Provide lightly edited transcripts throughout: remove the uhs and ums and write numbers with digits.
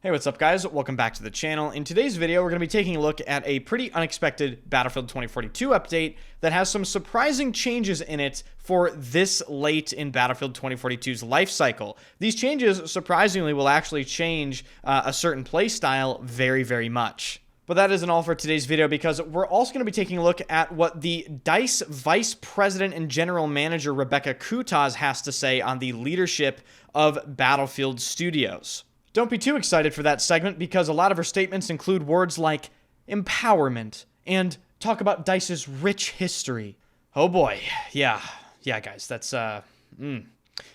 Hey, what's up guys? Welcome back to the channel. In today's video, we're going to be taking a look at a pretty unexpected Battlefield 2042 update that has some surprising changes in it for this late in Battlefield 2042's life cycle. These changes, surprisingly, will actually change a certain playstyle very, very much. But that isn't all for today's video, because we're also going to be taking a look at what the DICE Vice President and General Manager Rebecca Kutaz has to say on the leadership of Battlefield Studios. Don't be too excited for that segment, because a lot of her statements include words like empowerment and talk about DICE's rich history. Oh boy. Yeah, guys, that's,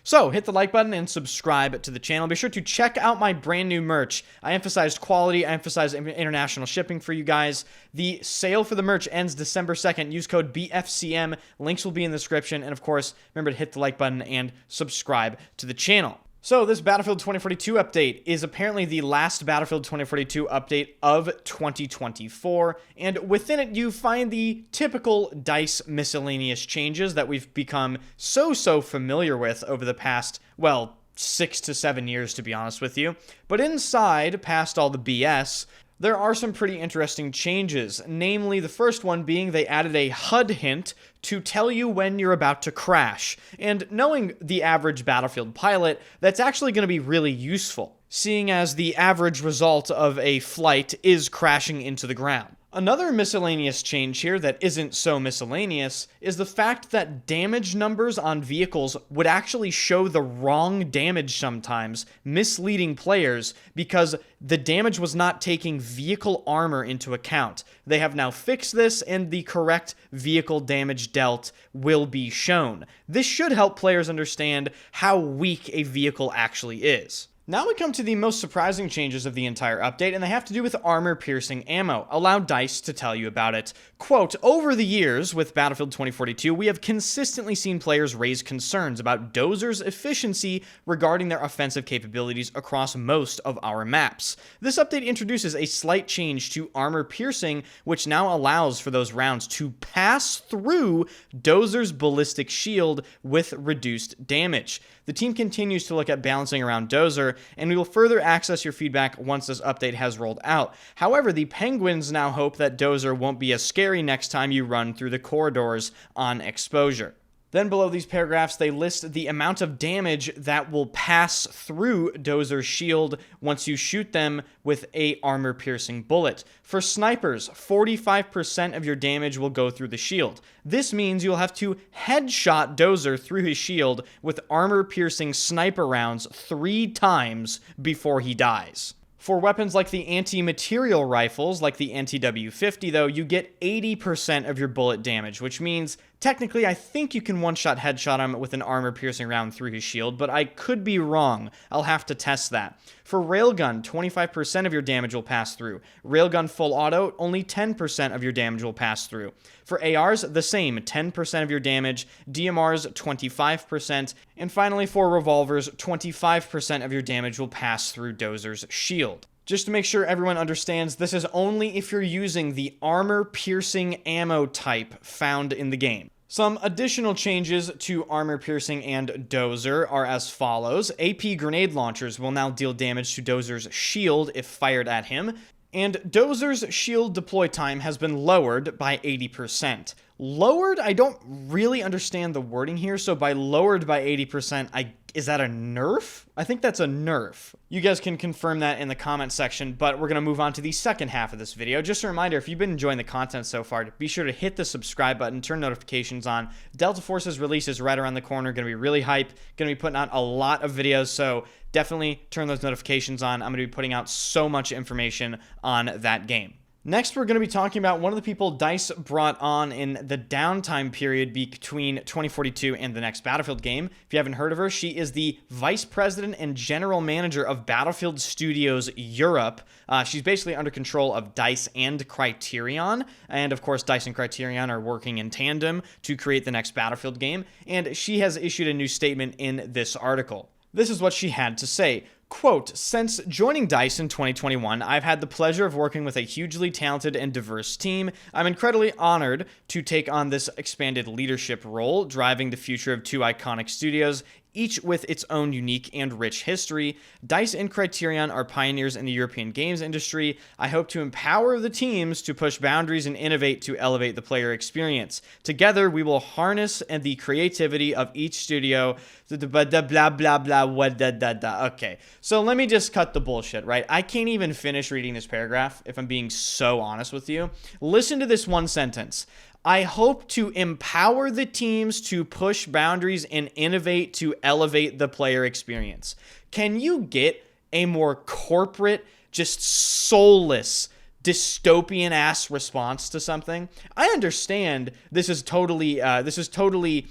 So, hit the like button and subscribe to the channel. Be sure to check out my brand new merch. I emphasized quality, I emphasized international shipping for you guys. The sale for the merch ends December 2nd. Use code BFCM. Links will be in the description. And of course, remember to hit the like button and subscribe to the channel. So this Battlefield 2042 update is apparently the last Battlefield 2042 update of 2024, and within it you find the typical DICE miscellaneous changes that we've become so familiar with over the past, well, 6 to 7 years, to be honest with you. But inside, past all the BS, there are some pretty interesting changes, namely the first one being they added a HUD hint to tell you when you're about to crash. And knowing the average Battlefield pilot, that's actually going to be really useful, seeing as the average result of a flight is crashing into the ground. Another miscellaneous change here that isn't so miscellaneous is the fact that damage numbers on vehicles would actually show the wrong damage sometimes, misleading players because the damage was not taking vehicle armor into account. They have now fixed this, and the correct vehicle damage dealt will be shown. This should help players understand how weak a vehicle actually is. Now we come to the most surprising changes of the entire update, and they have to do with armor-piercing ammo. Allow DICE to tell you about it. Quote, over the years with Battlefield 2042, we have consistently seen players raise concerns about Dozer's efficiency regarding their offensive capabilities across most of our maps. This update introduces a slight change to armor-piercing, which now allows for those rounds to pass through Dozer's ballistic shield with reduced damage. The team continues to look at balancing around Dozer, and we will further access your feedback once this update has rolled out. However, the Penguins now hope that Dozer won't be as scary next time you run through the corridors on exposure. Then below these paragraphs, they list the amount of damage that will pass through Dozer's shield once you shoot them with a armor-piercing bullet. For snipers, 45% of your damage will go through the shield. This means you'll have to headshot Dozer through his shield with armor-piercing sniper rounds 3 times before he dies. For weapons like the anti-material rifles, like the NTW-50 though, you get 80% of your bullet damage, which means technically I think you can one-shot headshot him with an armor-piercing round through his shield, but I could be wrong. I'll have to test that. For Railgun, 25% of your damage will pass through. Railgun Full Auto, only 10% of your damage will pass through. For ARs, the same, 10% of your damage. DMRs, 25%. And finally, for revolvers, 25% of your damage will pass through Dozer's shield. Just to make sure everyone understands, this is only if you're using the armor-piercing ammo type found in the game. Some additional changes to armor-piercing and Dozer are as follows. AP grenade launchers will now deal damage to Dozer's shield if fired at him, and Dozer's shield deploy time has been lowered by 80%. Lowered? I don't really understand the wording here, so by lowered by 80%, is that a nerf? I think that's a nerf. You guys can confirm that in the comment section, but we're going to move on to the second half of this video. Just a reminder, if you've been enjoying the content so far, be sure to hit the subscribe button, turn notifications on. Delta Force's release is right around the corner, going to be really hype, going to be putting out a lot of videos, so definitely turn those notifications on. I'm going to be putting out so much information on that game. Next, we're going to be talking about one of the people DICE brought on in the downtime period between 2042 and the next Battlefield game. If you haven't heard of her, she is the Vice President and General Manager of Battlefield Studios Europe. She's basically under control of DICE and Criterion, and of course DICE and Criterion are working in tandem to create the next Battlefield game, and she has issued a new statement in this article. This is what she had to say. Quote, since joining DICE in 2021, I've had the pleasure of working with a hugely talented and diverse team. I'm incredibly honored to take on this expanded leadership role, driving the future of two iconic studios each with its own unique and rich history. DICE and Criterion are pioneers in the European games industry. I hope to empower the teams to push boundaries and innovate to elevate the player experience. Together, we will harness the creativity of each studio. Blah, blah, blah, blah, what, da, da, da. Okay, so let me just cut the bullshit, right? I can't even finish reading this paragraph if I'm being so honest with you. Listen to this one sentence. I hope to empower the teams to push boundaries and innovate to elevate the player experience. Can you get a more corporate, just soulless, dystopian ass response to something? I understand this is totally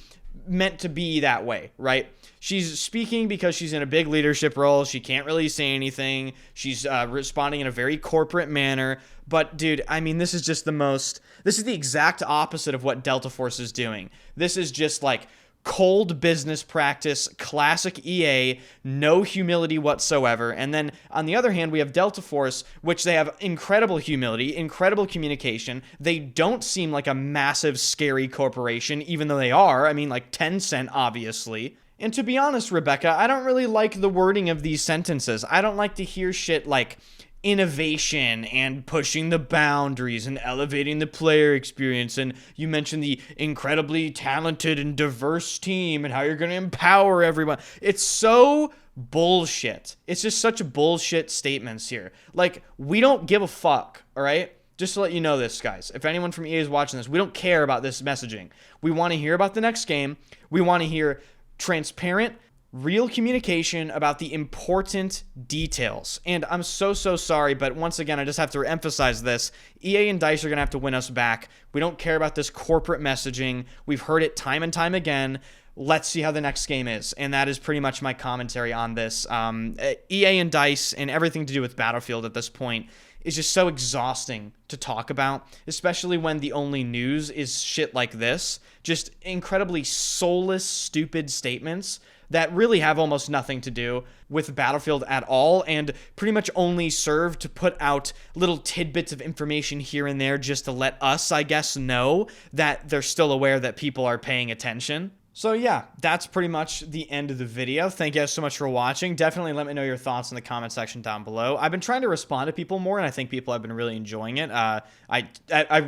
meant to be that way, right? She's speaking because she's in a big leadership role. She can't really say anything. She's responding in a very corporate manner. But dude, I mean, this is the exact opposite of what Delta Force is doing. This is just like cold business practice, classic EA, no humility whatsoever. And then on the other hand, we have Delta Force, which they have incredible humility, incredible communication. They don't seem like a massive, scary corporation, even though they are. I mean, like Tencent, obviously. And to be honest, Rebecca, I don't really like the wording of these sentences. I don't like to hear shit like innovation and pushing the boundaries and elevating the player experience. And you mentioned the incredibly talented and diverse team and how you're going to empower everyone. It's so bullshit. It's just such bullshit statements here. Like, we don't give a fuck, all right? Just to let you know this, guys. If anyone from EA is watching this, we don't care about this messaging. We want to hear about the next game. We want to hear transparent, real communication about the important details. And I'm so sorry, but once again, I just have to emphasize this. EA and DICE are going to have to win us back. We don't care about this corporate messaging. We've heard it time and time again. Let's see how the next game is. And that is pretty much my commentary on this. EA and DICE and everything to do with Battlefield at this point is just so exhausting to talk about, especially when the only news is shit like this. Just incredibly soulless, stupid statements that really have almost nothing to do with Battlefield at all, and pretty much only serve to put out little tidbits of information here and there just to let us, I guess, know that they're still aware that people are paying attention. So yeah, that's pretty much the end of the video. Thank you guys so much for watching. Definitely let me know your thoughts in the comment section down below. I've been trying to respond to people more, and I think people have been really enjoying it. I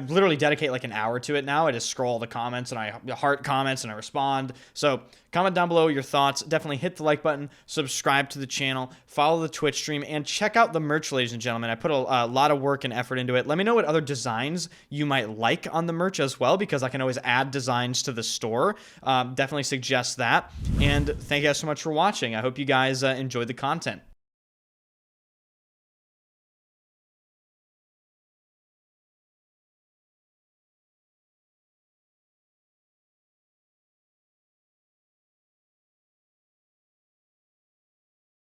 literally dedicate like an hour to it now. I just scroll the comments, and I heart comments, and I respond. So comment down below your thoughts. Definitely hit the like button, subscribe to the channel, follow the Twitch stream, and check out the merch, ladies and gentlemen. I put a lot of work and effort into it. Let me know what other designs you might like on the merch as well, because I can always add designs to the store. Definitely suggest that. And thank you guys so much for watching. I hope you guys enjoyed the content.